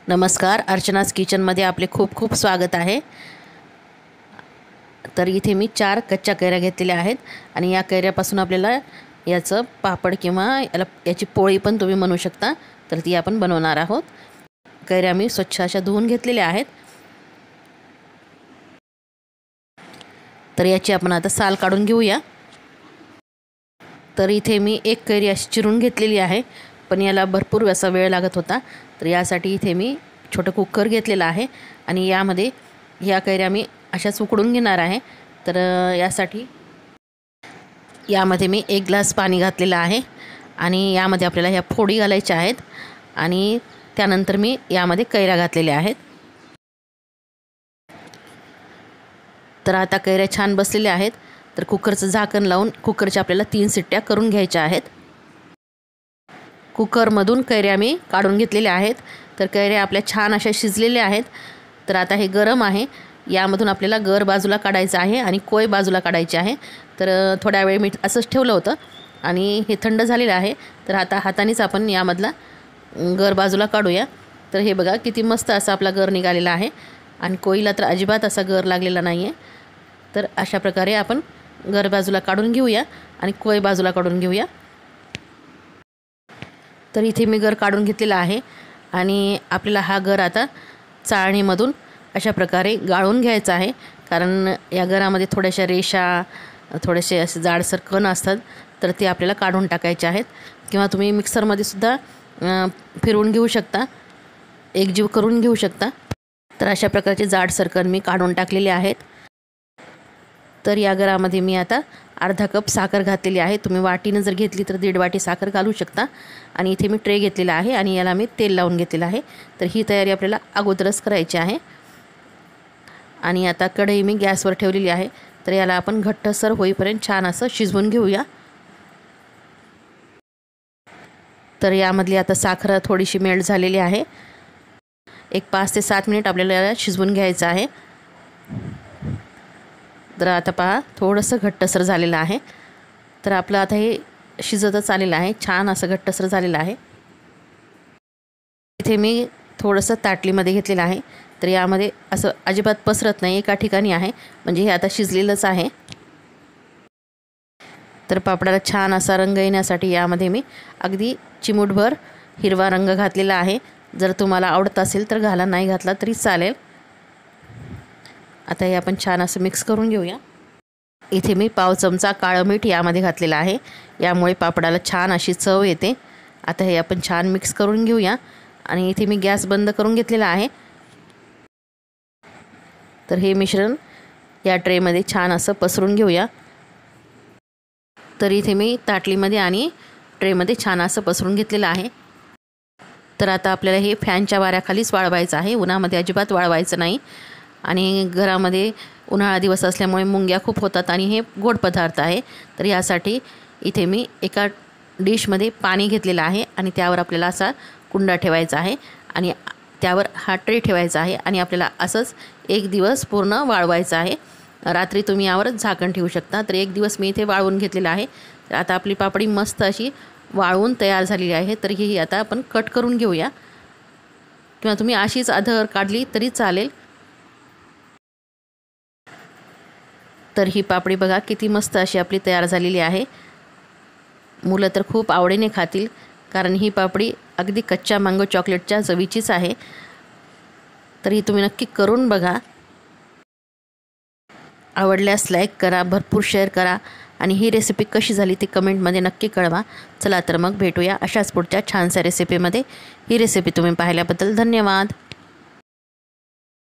नमस्कार, अर्चनाज किचनमध्ये आपले खूप खूप स्वागत आहे। तर इथे मी 4 कच्च्या कैऱ्या घेतलेल्या आहेत आणि या कैऱ्यापासून आपल्याला याचं पापड किंवा याची पोळी पण तुम्ही बनवू शकता। तर ती आपण बनवणार आहोत। कैऱ्या मी स्वच्छ अशा धुवून घेतलेल्या आहेत। तर याची आपण आता साल काढून घेऊया। तर इथे मी एक कैरी अशी चिरून घेतलेली आहे, पण याला भरपूर असा वेळ लागत होता। तर यासाठी इथे मी छोटा कुकर घेतलेला आहे आणि यामध्ये ह्या कैऱ्या मी अशाच उकडून घेणार आहे। तर यासाठी यामध्ये मी 1 ग्लास पाणी घातलेलं आहे आणि यामध्ये आपल्याला ह्या फोडी घालायच्या आहेत आणि त्यानंतर मी यामध्ये कैऱ्या घातलेल्या आहेत। तर आता कैऱ्या छान बसलेल्या आहेत। तर कुकरचं झाकण लावून कुकरच्या आपल्याला 3 शिट्ट्या करून घ्यायच्या आहेत। कुकरमधून कैऱ्या मी काढून घेतलेल्या आहेत। तर कैऱ्या आपल्या छान अशा शिजलेल्या आहेत। तर आता हे गरम आहे, यामधून आपल्याला गर बाजूला काढायचं आहे आणि कोय बाजूला काढायची आहे। तर थोड्या वेळ मी असंच ठेवलं होतं आणि हे थंड झालेलं आहे। तर आता हातानेच आपण यामधला गर बाजूला काढूया। तर हे बघा किती मस्त असा आपला गर निघालेला आहे आणि कोयला तर अजिबात असा गर लागलेला नाही आहे। तर अशा प्रकारे आपण गर बाजूला काढून घेऊया आणि कोय बाजूला काढून घेऊया। तर इथे मी गर काढून घेतलेला आहे आणि आपल्याला हा गर आता चाळणीमधून अशा प्रकारे गाळून घ्यायचा आहे, कारण या गरामध्ये थोड्याशा रेषा, थोडेसे असे जाडसर कण असतात। तर ते आपल्याला काढून टाकायचे आहेत किंवा तुम्ही मिक्सरमध्ये सुद्धा फिरवून घेऊ शकता, एकजीव करून घेऊ शकता। तर अशा प्रकारचे जाडसर कण मी काढून टाकलेले आहेत। तर या गरामध्ये मी आता अर्धा कप साखर घातलेली आहे। तुम्ही वाटीने जर घेतली तर 1.5 वाटी साखर घालू शकता आणि इथे मी ट्रे घेतलेला आहे आणि याला मी तेल लावून घेतलेलं आहे। तर ही तयारी आपल्याला अगोदरच करायची आहे आणि आता कढई मी गॅसवर ठेवलेली आहे। तर याला आपण घट्टसर होईपर्यंत छान असं शिजवून घेऊया। तर यामधली आता साखर थोडीशी मेल्ट झालेली आहे। एक 5 ते 7 मिनिट आपल्याला याला शिजवून घ्यायचं आहे। तर आता पहा थोडंसं घट्टसर झालेलं आहे। तर आपलं आता हे शिजतच आलेलं आहे, छान असं घट्टसर झालेलं आहे। इथे मी थोडंसं ताटलीमध्ये घेतलेलं आहे। तर यामध्ये असं अजिबात पसरत नाही, एका ठिकाणी आहे, म्हणजे हे आता शिजलेलंच आहे। तर पापडाला छान असा रंग येण्यासाठी यामध्ये मी अगदी चिमूटभर हिरवा रंग घातलेला आहे। जर तुम्हाला आवडत असेल तर घाला, नाही घातला तरी चालेल। आता हे आपण छान असं मिक्स करून घेऊया। इथे मी पाव चमचा काळं मीठ यामध्ये घातलेलं आहे, यामुळे पापडाला छान अशी चव येते। आता हे आपण छान मिक्स करून घेऊया आणि इथे मी गॅस बंद करून घेतलेला आहे। तर हे मिश्रण या ट्रेमध्ये छान असं पसरून घेऊया। तर इथे मी ताटलीमध्ये आणि ट्रेमध्ये छान असं पसरून घेतलेलं आहे। तर आता आपल्याला हे फॅनच्या वाऱ्याखालीच वाळवायचं आहे, उन्हामध्ये अजिबात वाळवायचं नाही। आणि घरामध्ये उन्हाळा दिवस असल्यामुळे मुंग्या खूप होतात आणि हे गोड पदार्थ आहे। तर यासाठी इथे मी एका डिशमध्ये पाणी घेतलेलं आहे आणि त्यावर आपल्याला असा कुंडा ठेवायचा आहे आणि त्यावर हा ट्रे ठेवायचा आहे आणि आपल्याला असंच 1 दिवस पूर्ण वाळवायचं आहे। रात्री तुम्ही यावर झाकण ठेवू शकता। तर 1 दिवस मी इथे वाळवून घेतलेला आहे। तर आता आपली पापडी मस्त अशी वाळवून तयार झालेली आहे। तर ही आता आपण कट करून घेऊया किंवा तुम्ही अशीच अधर काढली तरी चालेल। तर ही पापडी बघा किती मस्त अशी आपली तयार झालेली आहे। मुलं तर खूप आवडीने खातील, कारण ही पापडी अगदी कच्च्या मँगो चॉकलेटच्या चवीचीच आहे। तर ही तुम्ही नक्की करून बघा। आवडल्यास लाईक करा, भरपूर शेअर करा आणि ही रेसिपी कशी झाली ती कमेंटमध्ये नक्की कळवा। चला तर मग भेटूया अशाच पुढच्या छानशा रेसिपीमध्ये। ही रेसिपी तुम्ही पाहिल्याबद्दल धन्यवाद।